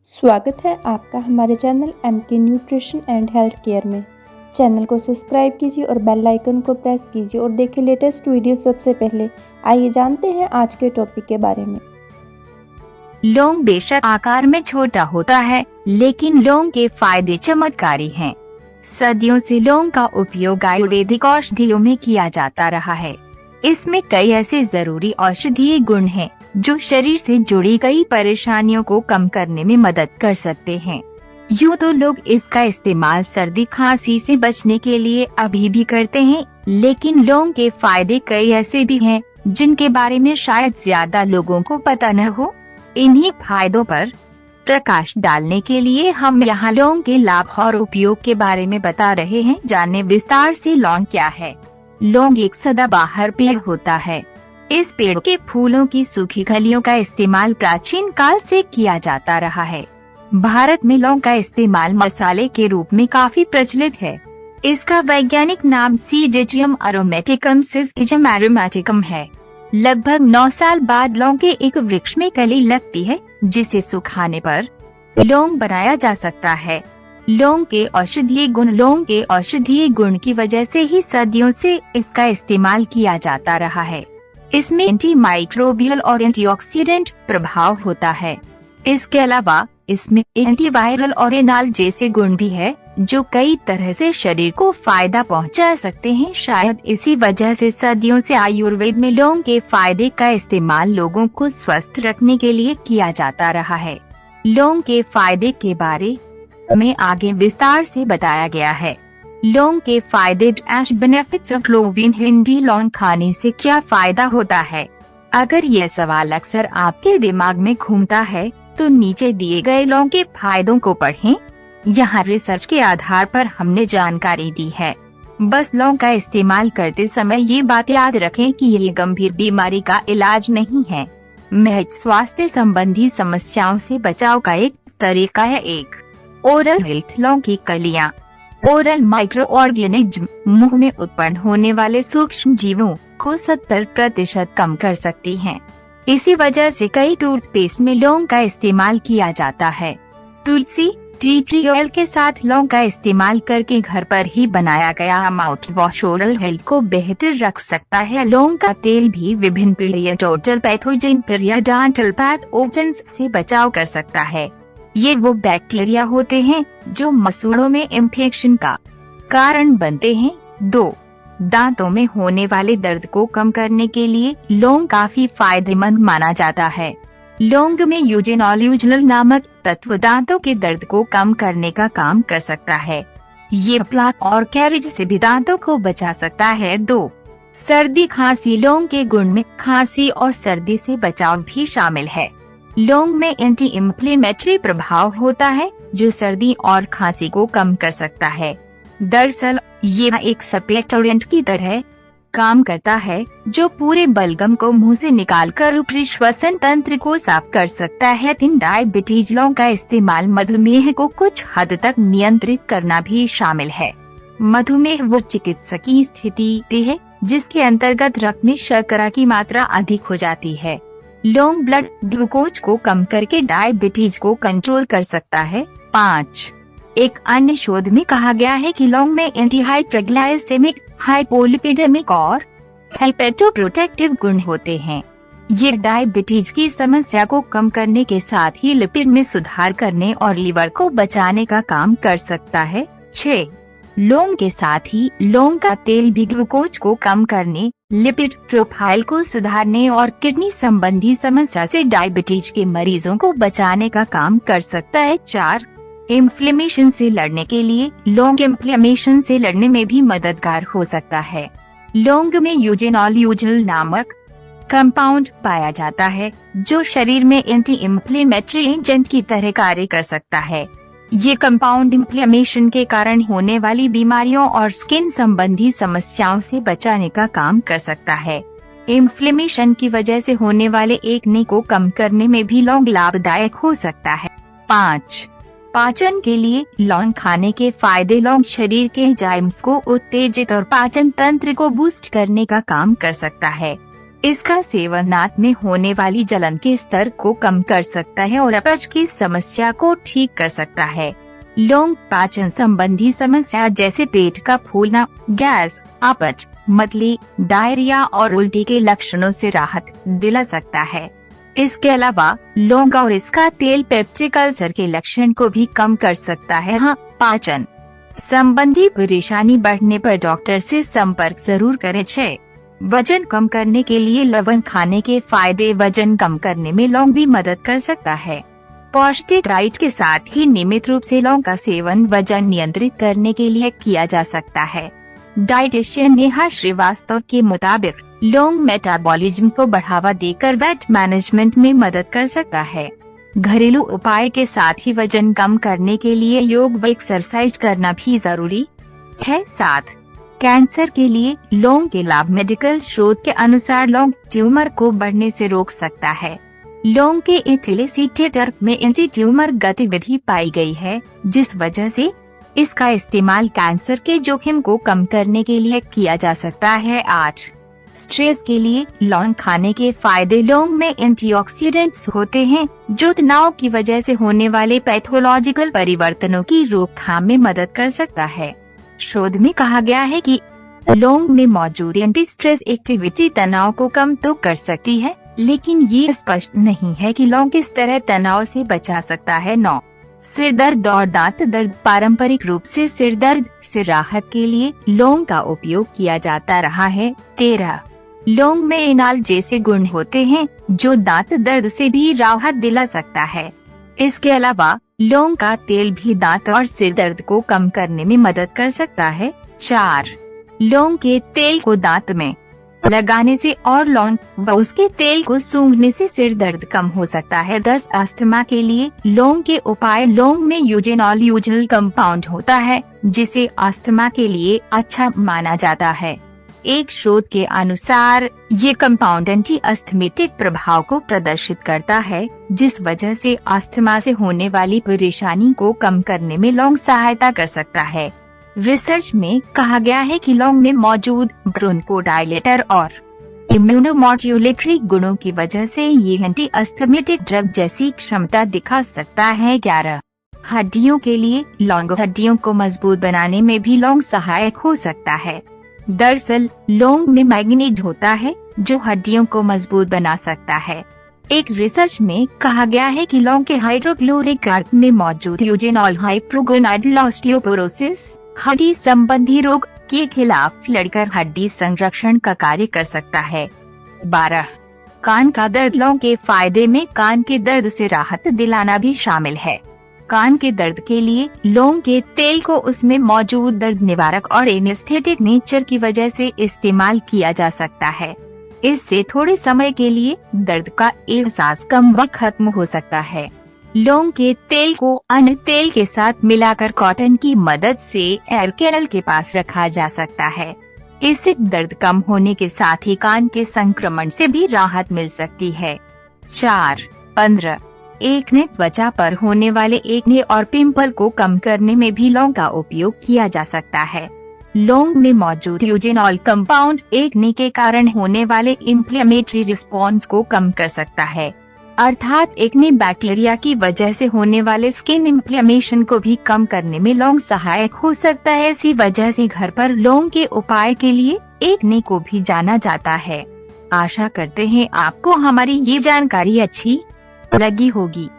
स्वागत है आपका हमारे channel MK nutrition and health care में। चैनल को सब्सक्राइब कीजिए और बेल आइकन को प्रेस कीजिए और देखिए लेटेस्ट वीडियो सबसे पहले। आइए जानते हैं आज के टॉपिक के बारे में। लौंग बेशक आकार में छोटा होता है, लेकिन लौंग के फायदे चमत्कारी हैं। सदियों से लौंग का उपयोग आयुर्वेदिक औषधियों में किया जाता रहा है। इसमें कई ऐसे जरूरी औषधीय गुण हैं जो शरीर से जुड़ी कई परेशानियों को कम करने में मदद कर सकते हैं। यूँ तो लोग इसका इस्तेमाल सर्दी खांसी से बचने के लिए अभी भी करते हैं, लेकिन लौंग के फायदे कई ऐसे भी हैं जिनके बारे में शायद ज्यादा लोगों को पता न हो। इन्हीं फायदों पर प्रकाश डालने के लिए हम यहाँ लौंग के लाभ और उपयोग के बारे में बता रहे हैं। जाने विस्तार से लौंग क्या है। लौंग एक सदाबहार पेड़ होता है। इस पेड़ के फूलों की सूखी कलियों का इस्तेमाल प्राचीन काल से किया जाता रहा है। भारत में लौंग का इस्तेमाल मसाले के रूप में काफी प्रचलित है। इसका वैज्ञानिक नाम सीजेजियम अरोमेटिकम सिजियम एरोमेटिकम है। लगभग 9 साल बाद लौंग के एक वृक्ष में कली लगती है, जिसे सुखाने पर लौंग बनाया जा सकता है। लौंग के औषधीय गुण की वजह से ही सदियों से इसका इस्तेमाल किया जाता रहा है। इसमें एंटी माइक्रोबियल और एंटीऑक्सीडेंट प्रभाव होता है। इसके अलावा इसमें एंटीवायरल और एनाल जैसे गुण भी है, जो कई तरह से शरीर को फायदा पहुंचा सकते हैं। शायद इसी वजह से सदियों से आयुर्वेद में लौंग के फायदे का इस्तेमाल लोगों को स्वस्थ रखने के लिए किया जाता रहा है। लौंग के फायदे के बारे में आगे विस्तार से बताया गया है। लौंग के फायदे बेनिफिट्स ऑफ क्लोविन हिंदी। लौंग खाने से क्या फायदा होता है? अगर यह सवाल अक्सर आपके दिमाग में घूमता है तो नीचे दिए गए लौंग के फायदों को पढ़ें। यहाँ रिसर्च के आधार पर हमने जानकारी दी है। बस लौंग का इस्तेमाल करते समय ये बात याद रखें कि ये गंभीर बीमारी का इलाज नहीं है, महज स्वास्थ्य संबंधी समस्याओं से बचाव का एक तरीका है। Oral health. लौंग की कलियाँ ओरल माइक्रो ऑर्गेनिज्म मुंह में उत्पन्न होने वाले सूक्ष्म जीवों को 70% कम कर सकती हैं। इसी वजह से कई टूथपेस्ट में लौंग का इस्तेमाल किया जाता है। तुलसी टी ट्री ऑयल के साथ लौंग का इस्तेमाल करके घर पर ही बनाया गया माउथ वॉश ओरल हेल्थ को बेहतर रख सकता है। लौंग का तेल भी विभिन्न पीरियडोंटल पैथोजन पीरियडोंटल पैथोजेंस से बचाव कर सकता है। ये वो बैक्टीरिया होते हैं जो मसूड़ों में इन्फेक्शन का कारण बनते हैं। 2. दांतों में होने वाले दर्द को कम करने के लिए लौंग काफी फायदेमंद माना जाता है। लौंग में यूजेनॉल नामक तत्व दांतों के दर्द को कम करने का काम कर सकता है। ये प्लाक और कैरिज से भी दांतों को बचा सकता है। 2. सर्दी खांसी। लौंग के गुण में खांसी और सर्दी से बचाव भी शामिल है। लौंग में एंटी इंफ्लेमेटरी प्रभाव होता है, जो सर्दी और खांसी को कम कर सकता है। दरअसल ये एक सप्लेटोरेंट की तरह काम करता है, जो पूरे बलगम को मुंह से निकालकर ऊपरी श्वसन तंत्र को साफ कर सकता है। 3. डायबिटीज। लौंग का इस्तेमाल मधुमेह को कुछ हद तक नियंत्रित करना भी शामिल है। मधुमेह वो चिकित्सकीय स्थिति है जिसके अंतर्गत रक्त में शर्करा की मात्रा अधिक हो जाती है। लौंग ब्लड ग्लूकोज को कम करके डायबिटीज को कंट्रोल कर सकता है। 5. एक अन्य शोध में कहा गया है कि लौंग में एंटी हाइपरग्लाइसेमिक, हाइपोलिपिडेमिक और हेपेटोप्रोटेक्टिव गुण होते हैं। ये डायबिटीज की समस्या को कम करने के साथ ही लिपिड में सुधार करने और लीवर को बचाने का काम कर सकता है। 6. लौंग के साथ ही लौंग का तेल भी ग्लूकोज को कम करने, लिपिड प्रोफाइल को सुधारने और किडनी संबंधी समस्या से डायबिटीज के मरीजों को बचाने का काम कर सकता है। 4. इन्फ्लेमेशन से लड़ने के लिए लौंग इन्फ्लेमेशन से लड़ने में भी मददगार हो सकता है। लौंग में यूजेनॉल नामक कंपाउंड पाया जाता है, जो शरीर में एंटी इन्फ्लेमेटरी एजेंट की तरह कार्य कर सकता है। ये कंपाउंड इन्फ्लेमेशन के कारण होने वाली बीमारियों और स्किन संबंधी समस्याओं से बचाने का काम कर सकता है। इन्फ्लेमेशन की वजह से होने वाले एक्ने को कम करने में भी लौंग लाभदायक हो सकता है। 5. पाचन के लिए लौंग खाने के फायदे। लौंग शरीर के एंजाइम्स को उत्तेजित और पाचन तंत्र को बूस्ट करने का काम कर सकता है। इसका सेवन नाक में होने वाली जलन के स्तर को कम कर सकता है और अपच की समस्या को ठीक कर सकता है। लौंग पाचन संबंधी समस्या जैसे पेट का फूलना, गैस, अपच, मतली, डायरिया और उल्टी के लक्षणों से राहत दिला सकता है। इसके अलावा लौंग और इसका तेल पेप्टिक अल्सर के लक्षण को भी कम कर सकता है। हाँ, पाचन संबंधी परेशानी बढ़ने पर डॉक्टर से संपर्क जरूर करें। 6. वजन कम करने के लिए लवंग खाने के फायदे। वजन कम करने में लौंग भी मदद कर सकता है। पौष्टिक डाइट के साथ ही नियमित रूप से लौंग का सेवन वजन नियंत्रित करने के लिए किया जा सकता है। डाइटिशियन नेहा श्रीवास्तव के मुताबिक लौंग मेटाबॉलिज्म को बढ़ावा देकर वेट मैनेजमेंट में मदद कर सकता है। घरेलू उपाय के साथ ही वजन कम करने के लिए योग व एक्सरसाइज करना भी जरूरी है। 7. कैंसर के लिए लौंग के लाभ। मेडिकल शोध के अनुसार लौंग ट्यूमर को बढ़ने से रोक सकता है। लौंग के एथिलेसिटेटर में एंटी ट्यूमर गतिविधि पाई गई है, जिस वजह से इसका इस्तेमाल कैंसर के जोखिम को कम करने के लिए किया जा सकता है। 8. स्ट्रेस के लिए लौंग खाने के फायदे। लौंग में एंटीऑक्सीडेंट्स होते हैं, जो तनाव की वजह से होने वाले पैथोलॉजिकल परिवर्तनों की रोकथाम में मदद कर सकता है। शोध में कहा गया है कि लौंग में मौजूद एंटी स्ट्रेस एक्टिविटी तनाव को कम तो कर सकती है, लेकिन ये स्पष्ट नहीं है कि लौंग किस तरह तनाव से बचा सकता है। 9. सिर दर्द और दांत दर्द। पारंपरिक रूप से सिर दर्द से राहत के लिए लौंग का उपयोग किया जाता रहा है। 13. लौंग में इनाल जैसे गुण होते हैं, जो दांत दर्द से भी राहत दिला सकता है। इसके अलावा लौंग का तेल भी दांत और सिर दर्द को कम करने में मदद कर सकता है। 4. लौंग के तेल को दांत में लगाने से और लौंग व उसके तेल को सूंघने से सिर दर्द कम हो सकता है। 10. अस्थमा के लिए लौंग के उपाय। लौंग में यूजेनॉल यूजल कंपाउंड होता है, जिसे अस्थमा के लिए अच्छा माना जाता है। एक शोध के अनुसार ये कंपाउंड एंटी अस्थमेटिक प्रभाव को प्रदर्शित करता है, जिस वजह से अस्थमा से होने वाली परेशानी को कम करने में लौंग सहायता कर सकता है। रिसर्च में कहा गया है कि लौंग में मौजूद ब्रोंकोडायलेटर और इम्यूनोमॉड्यूलेटरी गुणों की वजह से ये एंटी अस्थमेटिक ड्रग जैसी क्षमता दिखा सकता है। 11. हड्डियों के लिए लौंग। हड्डियों को मजबूत बनाने में भी लौंग सहायक हो सकता है। दरअसल लौंग में मैग्नीज होता है, जो हड्डियों को मजबूत बना सकता है। एक रिसर्च में कहा गया है कि लौंग के हाइड्रोक्लोरिक आर्क में मौजूद यूजेनॉल हाइप्रोगोनाइडल ऑस्टियोपोरोसिस हड्डी संबंधी रोग के खिलाफ लड़कर हड्डी संरक्षण का कार्य कर सकता है। 12. कान का दर्द। लौंग के फायदे में कान के दर्द से राहत दिलाना भी शामिल है। कान के दर्द के लिए लौंग के तेल को उसमें मौजूद दर्द निवारक और एनेस्थेटिक नेचर की वजह से इस्तेमाल किया जा सकता है। इससे थोड़े समय के लिए दर्द का एहसास कम व खत्म हो सकता है। लौंग के तेल को अन्य तेल के साथ मिलाकर कॉटन की मदद से एयर कैनल के पास रखा जा सकता है। इससे दर्द कम होने के साथ ही कान के संक्रमण से भी राहत मिल सकती है। 4. 15. एक्ने। त्वचा पर होने वाले एक्ने और पिंपल को कम करने में भी लौंग का उपयोग किया जा सकता है। लौंग में मौजूद यूजेनॉल कंपाउंड एक्ने के कारण होने वाले इन्फ्लेमेटरी रिस्पॉन्स को कम कर सकता है, अर्थात एक्ने बैक्टीरिया की वजह से होने वाले स्किन इन्फ्लेमेशन को भी कम करने में लौंग सहायक हो सकता है। इसी वजह से घर पर लौंग के उपाय के लिए एक्ने को भी जाना जाता है। आशा करते हैं आपको हमारी ये जानकारी अच्छी लगी होगी।